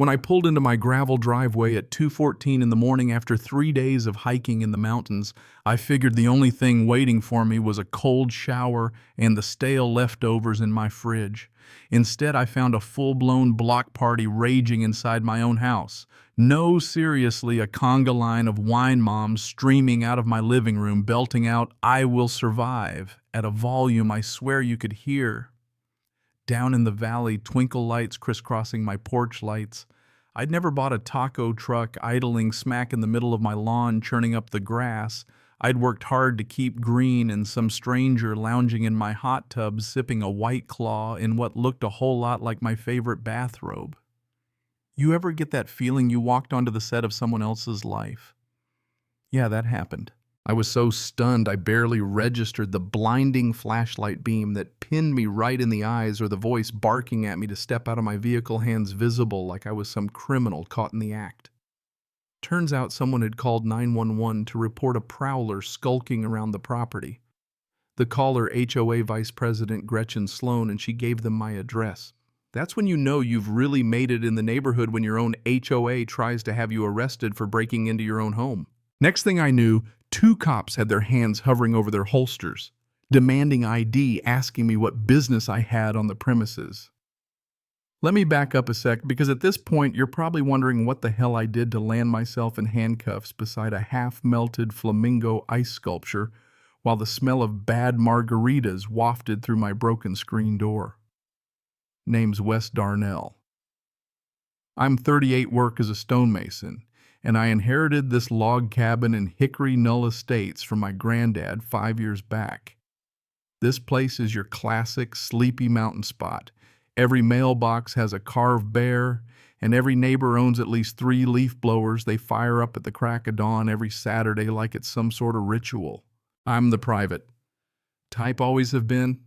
When I pulled into my gravel driveway at 2:14 in the morning after 3 days of hiking in the mountains, I figured the only thing waiting for me was a cold shower and the stale leftovers in my fridge. Instead, I found a full-blown block party raging inside my own house. No, seriously, a conga line of wine moms streaming out of my living room, belting out "I Will Survive" at a volume I swear you could hear. Down in the valley, twinkle lights crisscrossing my porch lights. I'd never bought a taco truck idling smack in the middle of my lawn churning up the grass. I'd worked hard to keep green, and some stranger lounging in my hot tub sipping a White Claw in what looked a whole lot like my favorite bathrobe. You ever get that feeling you walked onto the set of someone else's life? Yeah, that happened. I was so stunned I barely registered the blinding flashlight beam that pinned me right in the eyes, or the voice barking at me to step out of my vehicle, hands visible like I was some criminal caught in the act. Turns out someone had called 911 to report a prowler skulking around the property. The caller, HOA Vice President Gretchen Sloan, and she gave them my address. That's when you know you've really made it in the neighborhood, when your own HOA tries to have you arrested for breaking into your own home. Next thing I knew, 2 cops had their hands hovering over their holsters, demanding ID, asking me what business I had on the premises. Let me back up a sec, because at this point you're probably wondering what the hell I did to land myself in handcuffs beside a half-melted flamingo ice sculpture while the smell of bad margaritas wafted through my broken screen door. Name's Wes Darnell. I'm 38, work as a stonemason, and I inherited this log cabin in Hickory Knoll Estates from my granddad 5 years back. This place is your classic sleepy mountain spot. Every mailbox has a carved bear, and every neighbor owns at least 3 leaf blowers they fire up at the crack of dawn every Saturday like it's some sort of ritual. I'm the private type, always have been.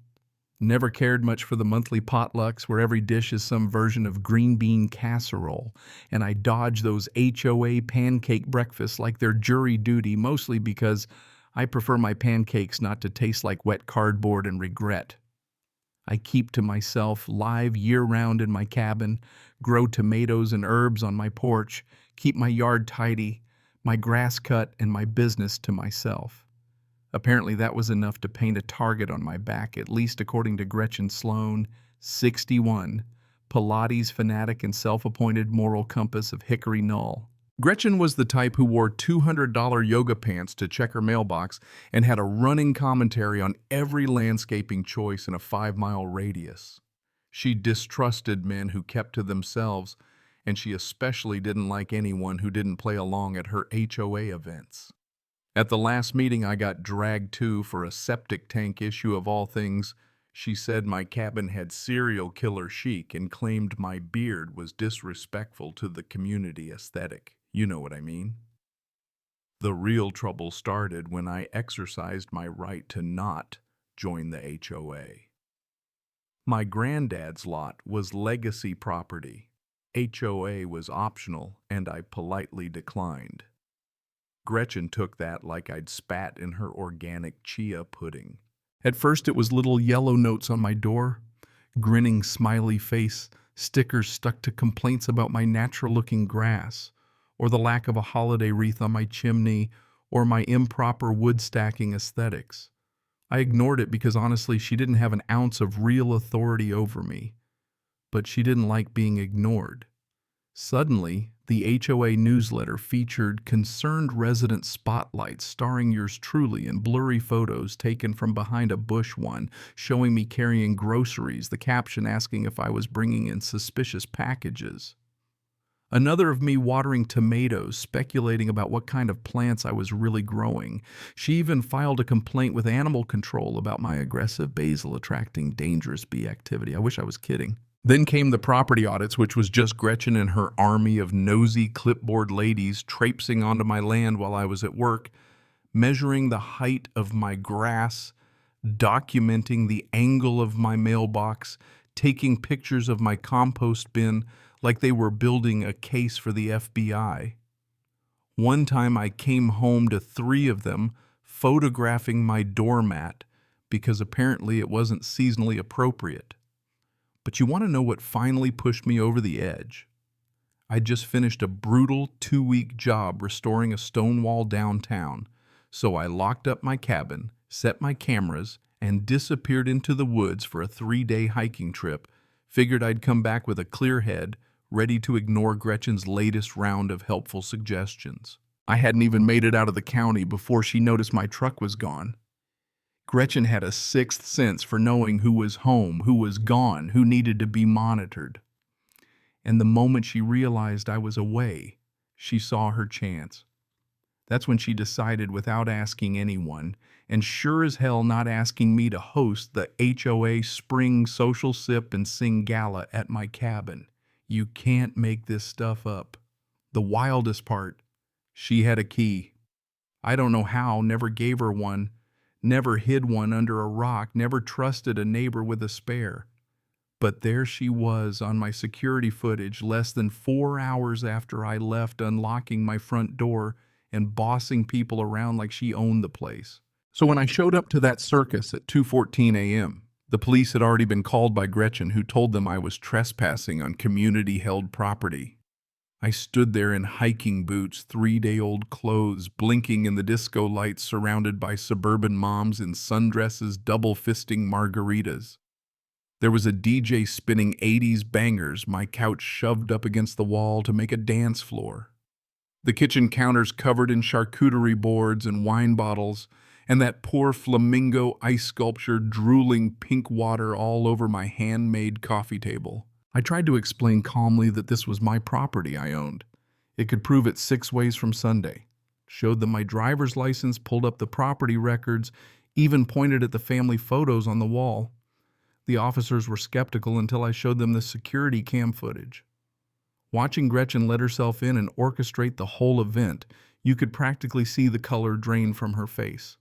Never cared much for the monthly potlucks where every dish is some version of green bean casserole, and I dodge those HOA pancake breakfasts like they're jury duty, mostly because I prefer my pancakes not to taste like wet cardboard and regret. I keep to myself, live year-round in my cabin, grow tomatoes and herbs on my porch, keep my yard tidy, my grass cut, and my business to myself. Apparently that was enough to paint a target on my back, at least according to Gretchen Sloan, 61, Pilates fanatic and self-appointed moral compass of Hickory Knoll. Gretchen was the type who wore $200 yoga pants to check her mailbox and had a running commentary on every landscaping choice in a 5-mile radius. She distrusted men who kept to themselves, and she especially didn't like anyone who didn't play along at her HOA events. At the last meeting I got dragged to for a septic tank issue of all things, she said my cabin had serial killer chic and claimed my beard was disrespectful to the community aesthetic. You know what I mean? The real trouble started when I exercised my right to not join the HOA. My granddad's lot was legacy property. HOA was optional, and I politely declined. Gretchen took that like I'd spat in her organic chia pudding. At first it was little yellow notes on my door, grinning smiley face, stickers stuck to complaints about my natural-looking grass, or the lack of a holiday wreath on my chimney, or my improper wood-stacking aesthetics. I ignored it because honestly she didn't have an ounce of real authority over me. But she didn't like being ignored. Suddenly, the HOA newsletter featured concerned resident spotlights starring yours truly in blurry photos taken from behind a bush, one showing me carrying groceries, the caption asking if I was bringing in suspicious packages. Another of me watering tomatoes, speculating about what kind of plants I was really growing. She even filed a complaint with animal control about my aggressive basil attracting dangerous bee activity. I wish I was kidding. Then came the property audits, which was just Gretchen and her army of nosy clipboard ladies traipsing onto my land while I was at work, measuring the height of my grass, documenting the angle of my mailbox, taking pictures of my compost bin like they were building a case for the FBI. One time I came home to 3 of them photographing my doormat because apparently it wasn't seasonally appropriate. But you want to know what finally pushed me over the edge? I'd just finished a brutal 2-week job restoring a stone wall downtown, so I locked up my cabin, set my cameras, and disappeared into the woods for a 3-day hiking trip. Figured I'd come back with a clear head, ready to ignore Gretchen's latest round of helpful suggestions. I hadn't even made it out of the county before she noticed my truck was gone. Gretchen had a sixth sense for knowing who was home, who was gone, who needed to be monitored. And the moment she realized I was away, she saw her chance. That's when she decided, without asking anyone, and sure as hell not asking me, to host the HOA Spring Social Sip and Sing Gala at my cabin. You can't make this stuff up. The wildest part, she had a key. I don't know how, never gave her one, never hid one under a rock, never trusted a neighbor with a spare. But there she was on my security footage less than 4 hours after I left, unlocking my front door and bossing people around like she owned the place. So when I showed up to that circus at 2:14 a.m., the police had already been called by Gretchen, who told them I was trespassing on community-held property. I stood there in hiking boots, 3-day-old clothes, blinking in the disco lights, surrounded by suburban moms in sundresses, double-fisting margaritas. There was a DJ spinning 80s bangers, my couch shoved up against the wall to make a dance floor. The kitchen counters covered in charcuterie boards and wine bottles, and that poor flamingo ice sculpture drooling pink water all over my handmade coffee table. I tried to explain calmly that this was my property I owned. It could prove it 6 ways from Sunday. Showed them my driver's license, pulled up the property records, even pointed at the family photos on the wall. The officers were skeptical until I showed them the security cam footage. Watching Gretchen let herself in and orchestrate the whole event, you could practically see the color drain from her face.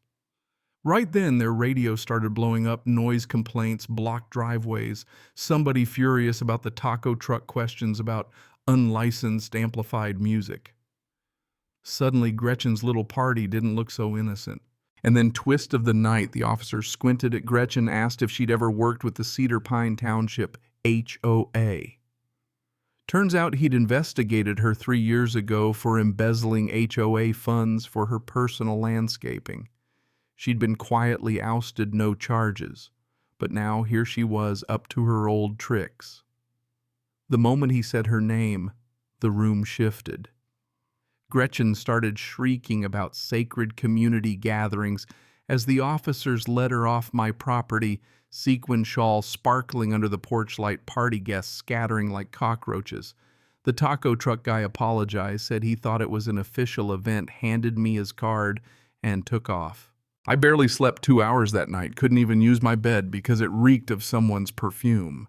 Right then, their radio started blowing up, noise complaints, blocked driveways, somebody furious about the taco truck questions about unlicensed amplified music. Suddenly, Gretchen's little party didn't look so innocent. And then, twist of the night, the officer squinted at Gretchen, asked if she'd ever worked with the Cedar Pine Township HOA. Turns out he'd investigated her 3 years ago for embezzling HOA funds for her personal landscaping. She'd been quietly ousted, no charges, but now here she was, up to her old tricks. The moment he said her name, the room shifted. Gretchen started shrieking about sacred community gatherings as the officers led her off my property, sequin shawl sparkling under the porch light, party guests scattering like cockroaches. The taco truck guy apologized, said he thought it was an official event, handed me his card, and took off. I barely slept 2 hours that night, couldn't even use my bed because it reeked of someone's perfume.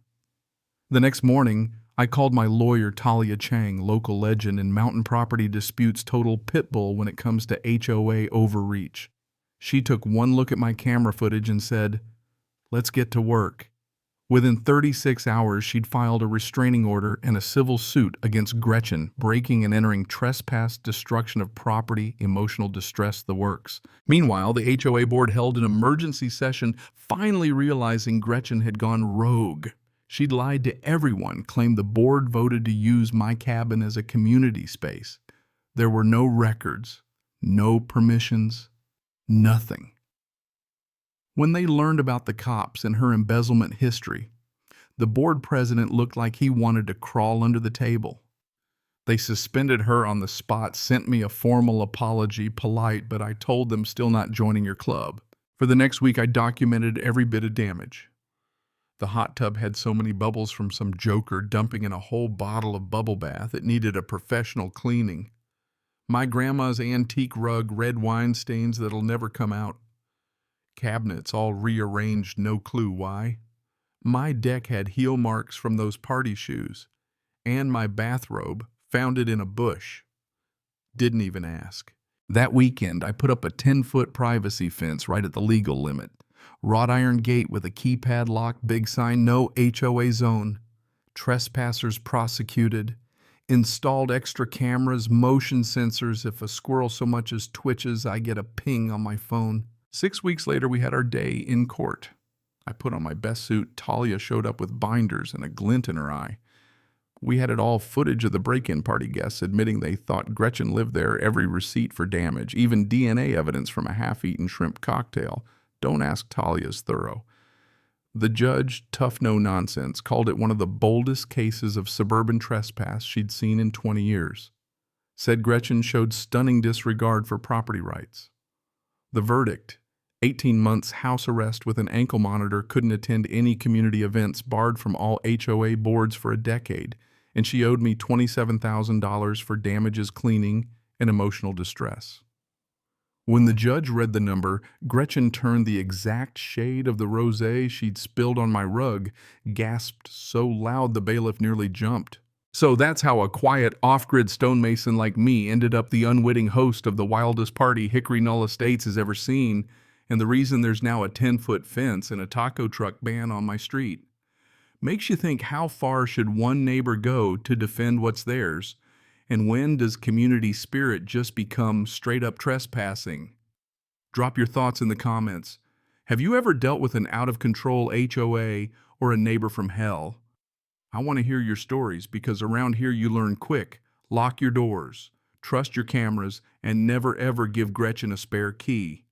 The next morning, I called my lawyer, Talia Chang, local legend in mountain property disputes, total pit bull when it comes to HOA overreach. She took one look at my camera footage and said, "Let's get to work." Within 36 hours, she'd filed a restraining order and a civil suit against Gretchen, breaking and entering, trespass, destruction of property, emotional distress, the works. Meanwhile, the HOA board held an emergency session, finally realizing Gretchen had gone rogue. She'd lied to everyone, claimed the board voted to use my cabin as a community space. There were no records, no permissions, nothing. When they learned about the cops and her embezzlement history, the board president looked like he wanted to crawl under the table. They suspended her on the spot, sent me a formal apology, polite, but I told them still not joining your club. For the next week, I documented every bit of damage. The hot tub had so many bubbles from some joker dumping in a whole bottle of bubble bath it needed a professional cleaning. My grandma's antique rug, red wine stains that'll never come out. Cabinets all rearranged, no clue why. My deck had heel marks from those party shoes. And my bathrobe, found it in a bush. Didn't even ask. That weekend, I put up a 10-foot privacy fence right at the legal limit. Wrought iron gate with a keypad lock, big sign, no HOA zone. Trespassers prosecuted. Installed extra cameras, motion sensors. If a squirrel so much as twitches, I get a ping on my phone. 6 weeks later, we had our day in court. I put on my best suit. Talia showed up with binders and a glint in her eye. We had it all footage of the break-in party guests admitting they thought Gretchen lived there, every receipt for damage, even DNA evidence from a half-eaten shrimp cocktail. Don't ask Talia's thorough. The judge, tough no nonsense, called it one of the boldest cases of suburban trespass she'd seen in 20 years. Said Gretchen showed stunning disregard for property rights. The verdict: 18 months house arrest with an ankle monitor, couldn't attend any community events, barred from all HOA boards for a decade, and she owed me $27,000 for damages, cleaning, and emotional distress. When the judge read the number, Gretchen turned the exact shade of the rosé she'd spilled on my rug, gasped so loud the bailiff nearly jumped. So that's how a quiet, off-grid stonemason like me ended up the unwitting host of the wildest party Hickory Knoll Estates has ever seen, and the reason there's now a 10-foot fence and a taco truck ban on my street. Makes you think, how far should one neighbor go to defend what's theirs? And when does community spirit just become straight-up trespassing? Drop your thoughts in the comments. Have you ever dealt with an out-of-control HOA or a neighbor from hell? I want to hear your stories, because around here you learn quick. Lock your doors, trust your cameras, and never ever give Gretchen a spare key.